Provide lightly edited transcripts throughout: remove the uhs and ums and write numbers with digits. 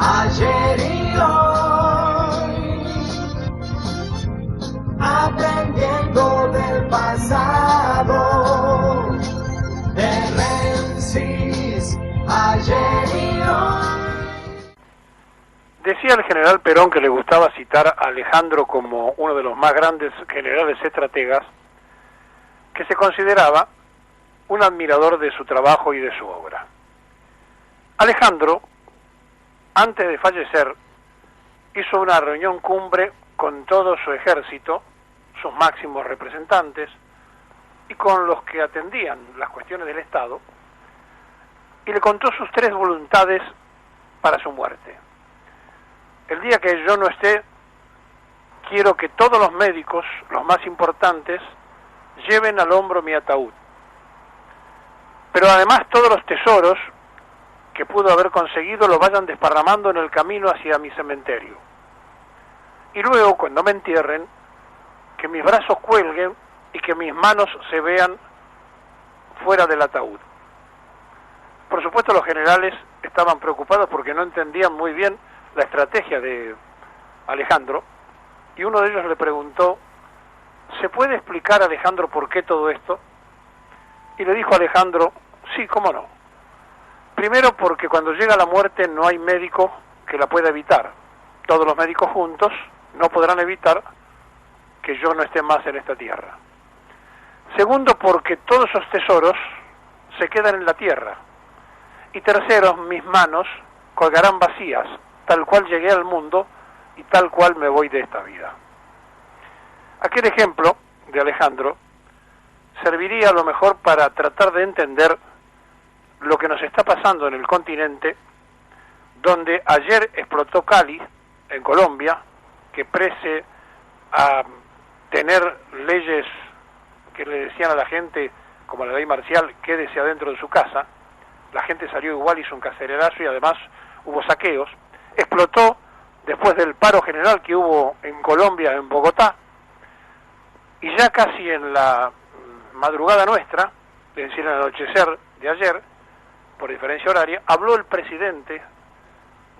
ayer y hoy, aprendiendo del pasado, de Rensis, ayer y hoy. Decía el general Perón que le gustaba citar a Alejandro como uno de los más grandes generales estrategas, que se consideraba un admirador de su trabajo y de su obra. Alejandro, antes de fallecer, hizo una reunión cumbre con todo su ejército, sus máximos representantes, y con los que atendían las cuestiones del Estado, y le contó sus 3 voluntades para su muerte. El día que yo no esté, quiero que todos los médicos, los más importantes, lleven al hombro mi ataúd. Pero además todos los tesoros que pudo haber conseguido lo vayan desparramando en el camino hacia mi cementerio. Y luego, cuando me entierren, que mis brazos cuelguen y que mis manos se vean fuera del ataúd. Por supuesto, los generales estaban preocupados porque no entendían muy bien la estrategia de Alejandro, y uno de ellos le preguntó: ¿se puede explicar, Alejandro, por qué todo esto? Y le dijo Alejandro: sí, cómo no. Primero, porque cuando llega la muerte no hay médico que la pueda evitar. Todos los médicos juntos no podrán evitar que yo no esté más en esta tierra. Segundo, porque todos esos tesoros se quedan en la tierra. Y tercero, mis manos colgarán vacías, tal cual llegué al mundo y tal cual me voy de esta vida. Aquel ejemplo de Alejandro serviría a lo mejor para tratar de entender lo que nos está pasando en el continente, donde ayer explotó Cali, en Colombia, que prese a tener leyes que le decían a la gente, como la ley marcial, quédese adentro de su casa. La gente salió igual, hizo un cacerolazo y además hubo saqueos. Explotó después del paro general que hubo en Colombia, en Bogotá, y ya casi en la madrugada nuestra, es decir, en el anochecer de ayer, por diferencia horaria, habló el presidente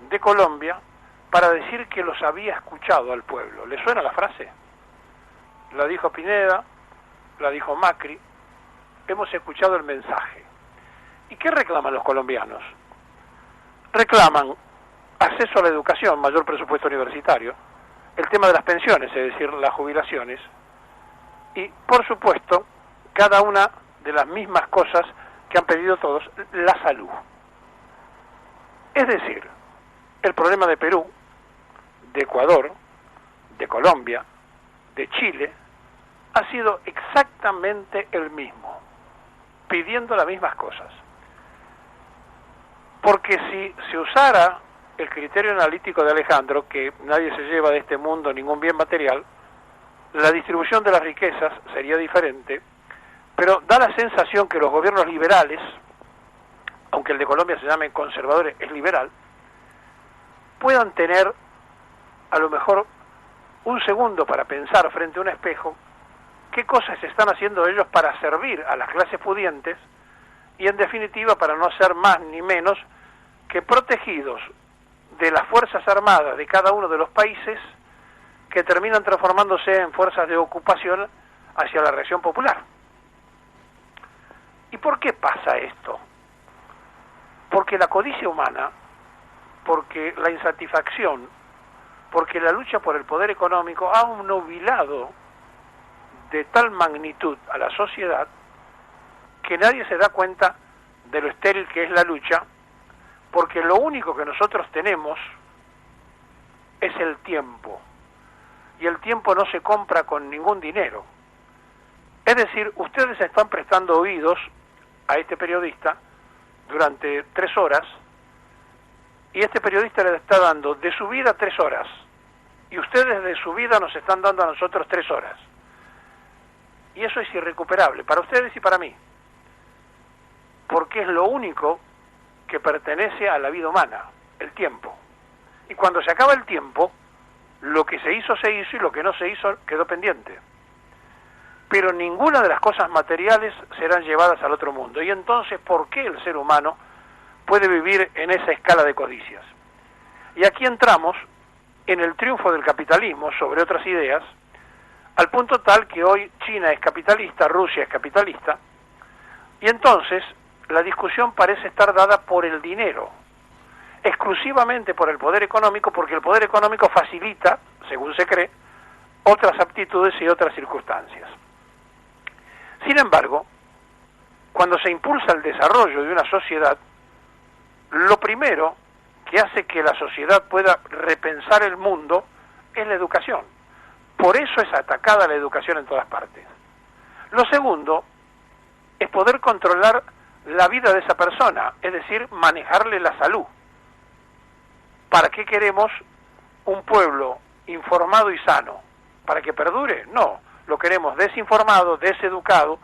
de Colombia para decir que los había escuchado al pueblo. ¿Le suena la frase? La dijo Pineda, la dijo Macri, hemos escuchado el mensaje. ¿Y qué reclaman los colombianos? Reclaman acceso a la educación, mayor presupuesto universitario, el tema de las pensiones, es decir, las jubilaciones, y, por supuesto, cada una de las mismas cosas que han pedido todos, la salud. Es decir, el problema de Perú, de Ecuador, de Colombia, de Chile, ha sido exactamente el mismo, pidiendo las mismas cosas. Porque si se usara el criterio analítico de Alejandro, que nadie se lleva de este mundo ningún bien material, la distribución de las riquezas sería diferente, pero da la sensación que los gobiernos liberales, aunque el de Colombia se llame conservadores, es liberal, puedan tener a lo mejor un segundo para pensar frente a un espejo qué cosas están haciendo ellos para servir a las clases pudientes y en definitiva para no ser más ni menos que protegidos de las fuerzas armadas de cada uno de los países que terminan transformándose en fuerzas de ocupación hacia la reacción popular. ¿Y por qué pasa esto? Porque la codicia humana, porque la insatisfacción, porque la lucha por el poder económico ha obnubilado de tal magnitud a la sociedad que nadie se da cuenta de lo estéril que es la lucha, porque lo único que nosotros tenemos es el tiempo, y el tiempo no se compra con ningún dinero. Es decir, ustedes están prestando oídos a este periodista durante 3 horas, y este periodista le está dando de su vida 3 horas, y ustedes de su vida nos están dando a nosotros 3 horas. Y eso es irrecuperable, para ustedes y para mí, porque es lo único que pertenece a la vida humana, el tiempo. Y cuando se acaba el tiempo, lo que se hizo y lo que no se hizo quedó pendiente. Pero ninguna de las cosas materiales serán llevadas al otro mundo. Y entonces, ¿por qué el ser humano puede vivir en esa escala de codicias? Y aquí entramos en el triunfo del capitalismo sobre otras ideas, al punto tal que hoy China es capitalista, Rusia es capitalista, y entonces la discusión parece estar dada por el dinero, exclusivamente por el poder económico, porque el poder económico facilita, según se cree, otras aptitudes y otras circunstancias. Sin embargo, cuando se impulsa el desarrollo de una sociedad, lo primero que hace que la sociedad pueda repensar el mundo es la educación. Por eso es atacada la educación en todas partes. Lo segundo es poder controlar la vida de esa persona, es decir, manejarle la salud. ¿Para qué queremos un pueblo informado y sano? ¿Para que perdure? No, lo queremos desinformado, deseducado,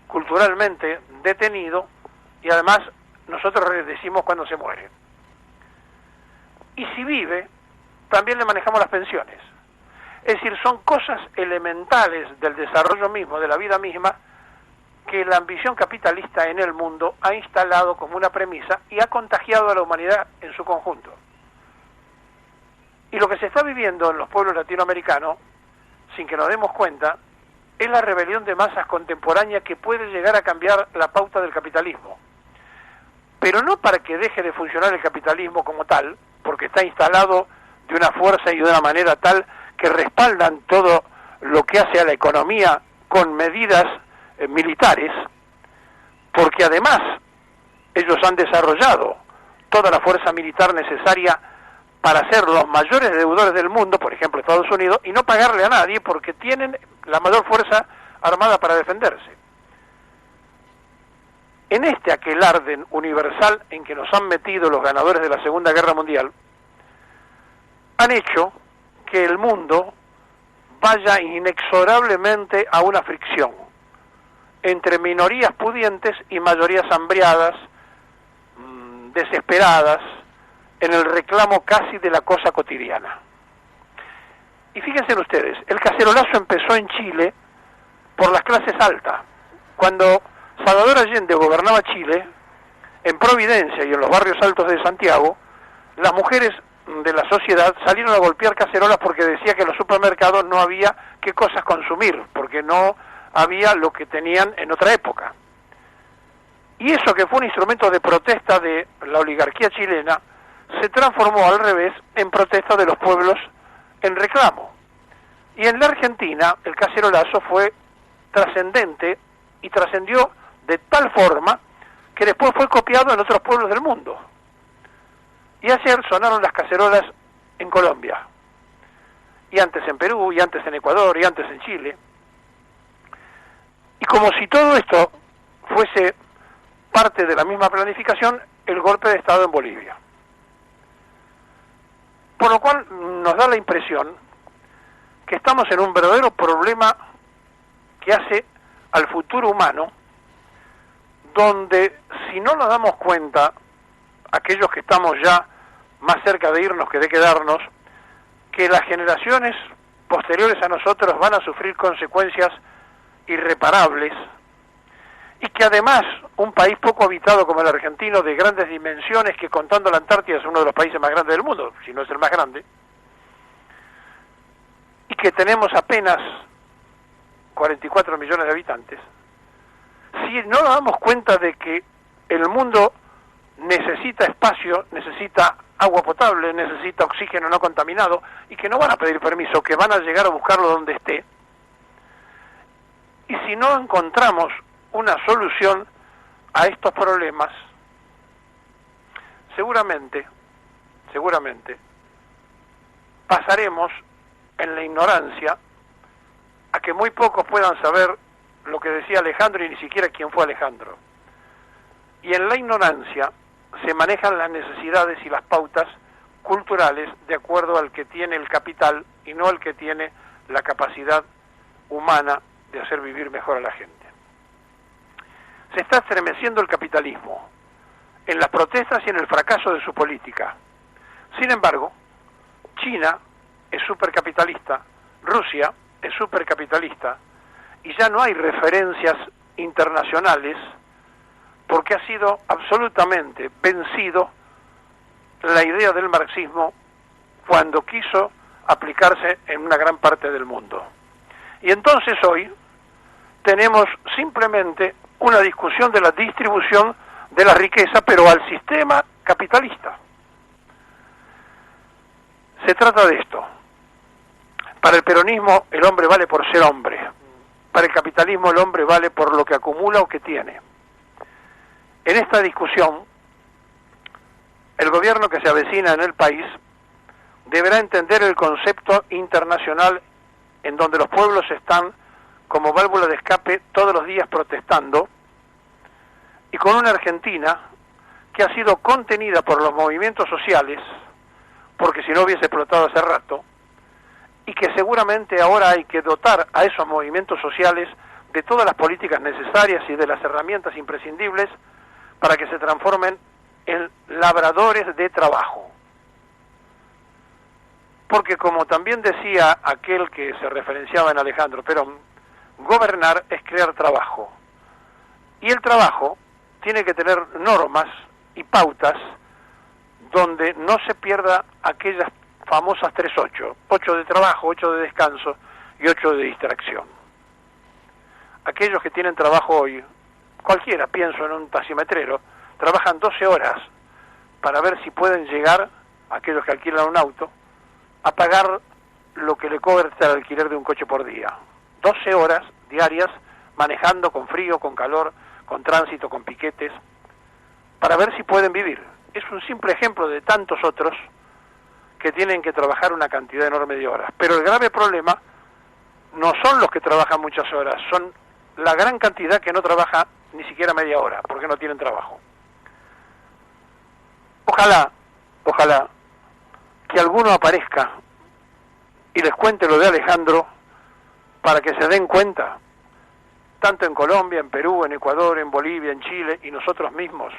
culturalmente detenido, y además nosotros le decimos cuando se muere. Y si vive, también le manejamos las pensiones. Es decir, son cosas elementales del desarrollo mismo, de la vida misma, que la ambición capitalista en el mundo ha instalado como una premisa y ha contagiado a la humanidad en su conjunto. Y lo que se está viviendo en los pueblos latinoamericanos, sin que nos demos cuenta, es la rebelión de masas contemporánea que puede llegar a cambiar la pauta del capitalismo. Pero no para que deje de funcionar el capitalismo como tal, porque está instalado de una fuerza y de una manera tal que respaldan todo lo que hace a la economía con medidas militares, porque además ellos han desarrollado toda la fuerza militar necesaria para ser los mayores deudores del mundo, por ejemplo Estados Unidos, y no pagarle a nadie porque tienen la mayor fuerza armada para defenderse. En este aquelarre universal en que nos han metido los ganadores de la Segunda Guerra Mundial, han hecho que el mundo vaya inexorablemente a una fricción entre minorías pudientes y mayorías hambriadas, desesperadas, en el reclamo casi de la cosa cotidiana. Y fíjense ustedes, el cacerolazo empezó en Chile por las clases altas. Cuando Salvador Allende gobernaba Chile, en Providencia y en los barrios altos de Santiago, las mujeres de la sociedad salieron a golpear cacerolas porque decía que en los supermercados no había qué cosas consumir, porque no había lo que tenían en otra época. Y eso, que fue un instrumento de protesta de la oligarquía chilena, se transformó al revés en protesta de los pueblos en reclamo. Y en la Argentina el cacerolazo fue trascendente y trascendió de tal forma que después fue copiado en otros pueblos del mundo. Y ayer sonaron las cacerolas en Colombia, y antes en Perú, y antes en Ecuador, y antes en Chile. Y como si todo esto fuese parte de la misma planificación, el golpe de Estado en Bolivia. Por lo cual nos da la impresión que estamos en un verdadero problema que hace al futuro humano, donde si no nos damos cuenta, aquellos que estamos ya más cerca de irnos que de quedarnos, que las generaciones posteriores a nosotros van a sufrir consecuencias irreparables, y que además un país poco habitado como el argentino, de grandes dimensiones, que contando la Antártida es uno de los países más grandes del mundo, si no es el más grande, y que tenemos apenas 44 millones de habitantes, si no nos damos cuenta de que el mundo necesita espacio, necesita agua potable, necesita oxígeno no contaminado, y que no van a pedir permiso, que van a llegar a buscarlo donde esté, y si no encontramos una solución a estos problemas, seguramente pasaremos en la ignorancia a que muy pocos puedan saber lo que decía Alejandro y ni siquiera quién fue Alejandro. Y en la ignorancia se manejan las necesidades y las pautas culturales de acuerdo al que tiene el capital y no al que tiene la capacidad humana de hacer vivir mejor a la gente. Se está estremeciendo el capitalismo en las protestas y en el fracaso de su política. Sin embargo, China es supercapitalista, Rusia es supercapitalista, y ya no hay referencias internacionales porque ha sido absolutamente vencido la idea del marxismo cuando quiso aplicarse en una gran parte del mundo. Y entonces hoy tenemos simplemente una discusión de la distribución de la riqueza, pero al sistema capitalista. Se trata de esto. Para el peronismo el hombre vale por ser hombre. Para el capitalismo el hombre vale por lo que acumula o que tiene. En esta discusión, el gobierno que se avecina en el país deberá entender el concepto internacional en donde los pueblos están como válvula de escape todos los días protestando, y con una Argentina que ha sido contenida por los movimientos sociales, porque si no hubiese explotado hace rato, y que seguramente ahora hay que dotar a esos movimientos sociales de todas las políticas necesarias y de las herramientas imprescindibles para que se transformen en labradores de trabajo. Porque como también decía aquel que se referenciaba en Alejandro Perón, gobernar es crear trabajo. Y el trabajo tiene que tener normas y pautas donde no se pierda aquellas famosas 3-8, 8 de trabajo, 8 de descanso y 8 de distracción. Aquellos que tienen trabajo hoy, cualquiera, pienso en un taximetrero, trabajan 12 horas para ver si pueden llegar, aquellos que alquilan un auto, a pagar lo que le cobra el alquiler de un coche por día. 12 horas diarias manejando con frío, con calor, con tránsito, con piquetes, para ver si pueden vivir. Es un simple ejemplo de tantos otros que tienen que trabajar una cantidad enorme de horas. Pero el grave problema no son los que trabajan muchas horas, son la gran cantidad que no trabaja ni siquiera media hora, porque no tienen trabajo. Ojalá que alguno aparezca y les cuente lo de Alejandro para que se den cuenta, tanto en Colombia, en Perú, en Ecuador, en Bolivia, en Chile y nosotros mismos,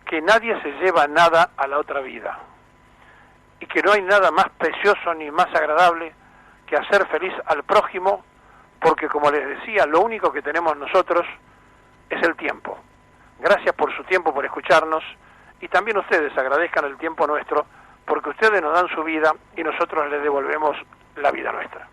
que nadie se lleva nada a la otra vida y que no hay nada más precioso ni más agradable que hacer feliz al prójimo, porque como les decía, lo único que tenemos nosotros es el tiempo. Gracias por su tiempo, por escucharnos, y también ustedes agradezcan el tiempo nuestro, porque ustedes nos dan su vida y nosotros les devolvemos la vida nuestra.